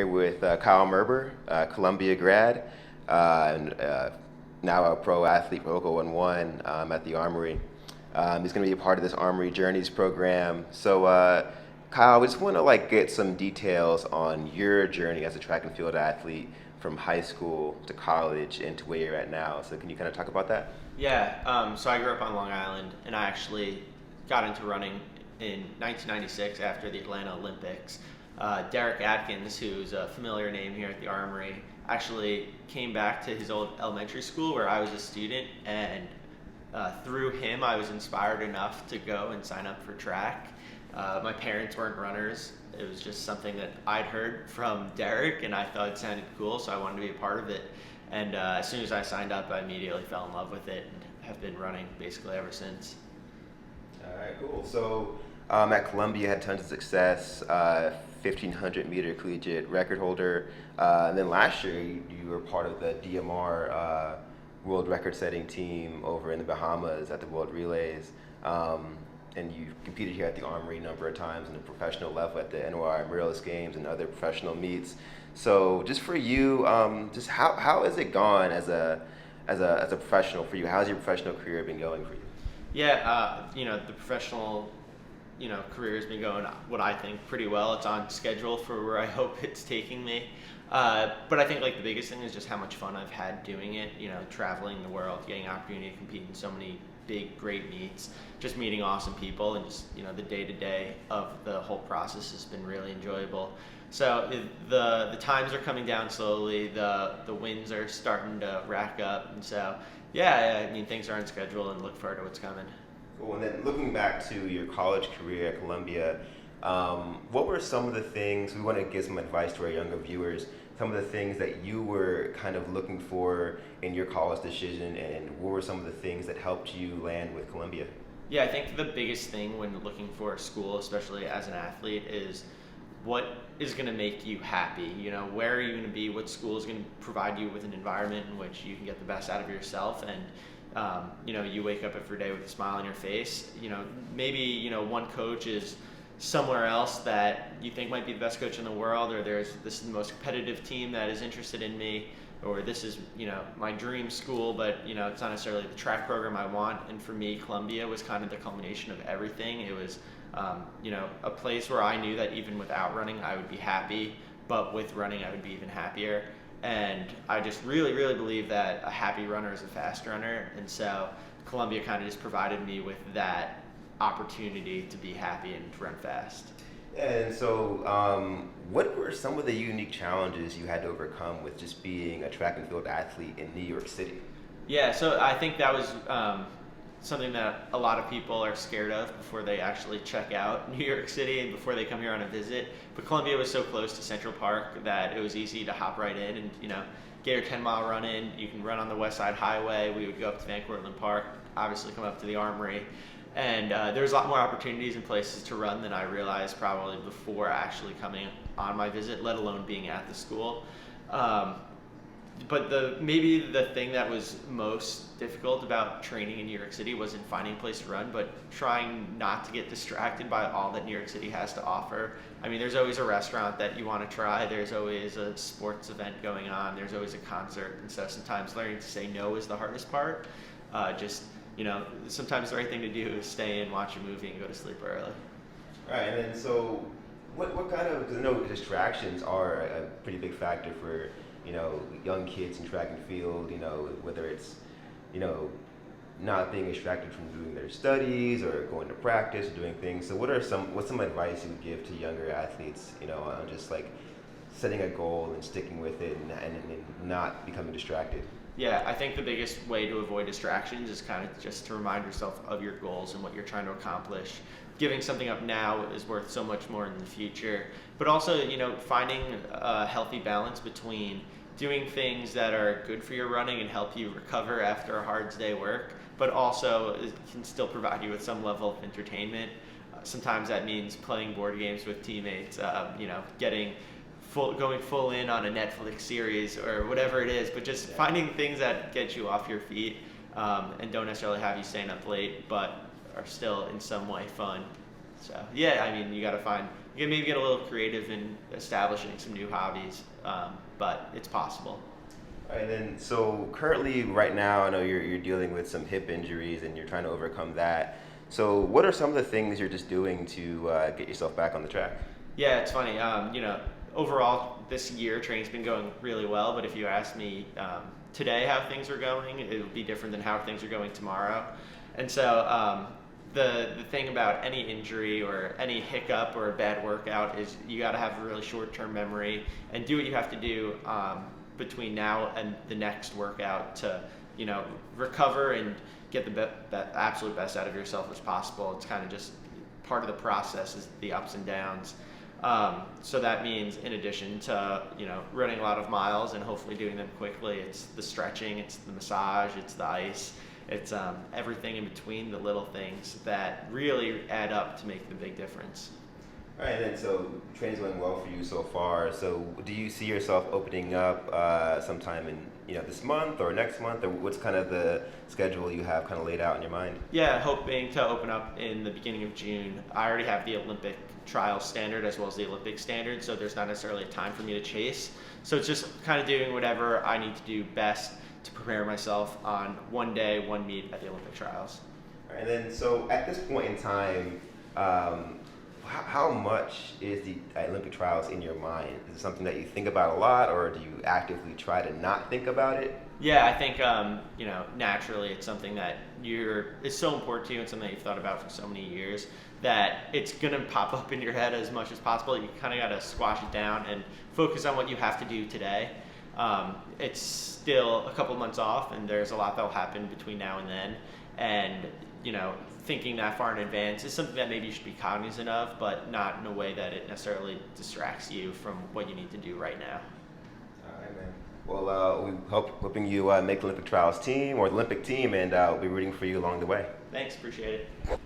Here with Kyle Merber, Columbia grad, and now a pro athlete for Local 1-1 at the Armory. He's going to be a part of this Armory Journeys program. So, Kyle, we just want to get some details on your journey as a track and field athlete from high school to college and to where you're at now. So, can you kind of talk about that? Yeah, so I grew up on Long Island, and I actually got into running in 1996 after the Atlanta Olympics. Derek Atkins, who's a familiar name here at the Armory, actually came back to his old elementary school where I was a student, and through him I was inspired enough to go and sign up for track. My parents weren't runners. It was just something that I'd heard from Derek, and I thought it sounded cool, so I wanted to be a part of it. And as soon as I signed up, I immediately fell in love with it and have been running basically ever since. All right, cool. So, at Columbia, you had tons of success. 1500-meter collegiate record holder. And then last year, you were part of the DMR world record-setting team over in the Bahamas at the World Relays. And you competed here at the Armory a number of times in the professional level at the NOI Morelos Games and other professional meets. So, just for you, just how has it gone as a professional for you? How's your professional career been going for you? Yeah, the professional career has been going, what I think, pretty well. It's on schedule for where I hope it's taking me. But I think the biggest thing is just how much fun I've had doing it. Traveling the world, getting an opportunity to compete in so many big, great meets, just meeting awesome people, and just the day to day of the whole process has been really enjoyable. So the times are coming down slowly. The wins are starting to rack up, and so yeah, I mean things are on schedule, and look forward to what's coming. Cool. And then looking back to your college career at Columbia, what were some of the things, we want to give some advice to our younger viewers, some of the things that you were kind of looking for in your college decision, and what were some of the things that helped you land with Columbia? Yeah, I think the biggest thing when looking for a school, especially as an athlete, is what is going to make you happy. Where are you going to be? What school is going to provide you with an environment in which you can get the best out of yourself, and you wake up every day with a smile on your face. Maybe one coach is somewhere else that you think might be the best coach in the world, or this is the most competitive team that is interested in me, or this is my dream school, but it's not necessarily the track program I want. And for me, Columbia was kind of the culmination of everything. It was a place where I knew that even without running I would be happy, but with running I would be even happier. And I just really, really believe that a happy runner is a fast runner. And so Columbia kind of just provided me with that opportunity to be happy and to run fast. And so, what were some of the unique challenges you had to overcome with just being a track and field athlete in New York City? Yeah, so I think that was something that a lot of people are scared of before they actually check out New York City and before they come here on a visit. But Columbia was so close to Central Park that it was easy to hop right in and get your 10-mile run in. You can run on the West Side Highway. We would go up to Van Cortlandt Park, obviously come up to the Armory. And there's a lot more opportunities and places to run than I realized probably before actually coming on my visit, let alone being at the school. But maybe the thing that was most difficult about training in New York City wasn't finding a place to run, but trying not to get distracted by all that New York City has to offer. I mean, there's always a restaurant that you want to try. There's always a sports event going on. There's always a concert. And so sometimes learning to say no is the hardest part. Sometimes the right thing to do is stay in, watch a movie, and go to sleep early. All right, and then so what kind of, because I know distractions are a pretty big factor for young kids in track and field, whether it's, not being distracted from doing their studies or going to practice or doing things. So what's some advice you would give to younger athletes, on just setting a goal and sticking with it and not becoming distracted? Yeah, I think the biggest way to avoid distractions is kind of just to remind yourself of your goals and what you're trying to accomplish. Giving something up now is worth so much more in the future. But also, finding a healthy balance between doing things that are good for your running and help you recover after a hard day's work, but also it can still provide you with some level of entertainment. Sometimes that means playing board games with teammates, going full in on a Netflix series or whatever it is, but just finding things that get you off your feet and don't necessarily have you staying up late, but are still in some way fun. So yeah, I mean, you you can maybe get a little creative in establishing some new hobbies, but it's possible. All right, then, so currently, right now, I know you're dealing with some hip injuries and you're trying to overcome that. So, what are some of the things you're just doing to get yourself back on the track? Yeah, it's funny. Overall, this year training's been going really well. But if you ask me today how things are going, it would be different than how things are going tomorrow. And so the thing about any injury or any hiccup or a bad workout is you got to have a really short-term memory and do what you have to do between now and the next workout to recover and get the absolute best out of yourself as possible. It's kind of just part of the process is the ups and downs. So that means in addition to running a lot of miles and hopefully doing them quickly, it's the stretching, it's the massage, it's the ice, it's everything in between, the little things that really add up to make the big difference. All right, then, so training's going well for you so far. So, do you see yourself opening up sometime in this month or next month, or what's kind of the schedule you have kind of laid out in your mind? Yeah, hoping to open up in the beginning of June. I already have the Olympic trial standard as well as the Olympic standard, so there's not necessarily a time for me to chase. So it's just kind of doing whatever I need to do best to prepare myself on one day, one meet at the Olympic trials. All right, and then, so at this point in time, how much is the Olympic trials in your mind? Is it something that you think about a lot, or do you actively try to not think about it? Yeah, I think naturally it's something that it's so important to you and something that you've thought about for so many years that it's gonna pop up in your head as much as possible. You kind of got to squash it down and focus on what you have to do today. It's still a couple months off, and there's a lot that will happen between now and then. And thinking that far in advance is something that maybe you should be cognizant of, but not in a way that it necessarily distracts you from what you need to do right now. All right, man. Well, we hoping you make the Olympic trials team or the Olympic team, and we'll be rooting for you along the way. Thanks, appreciate it.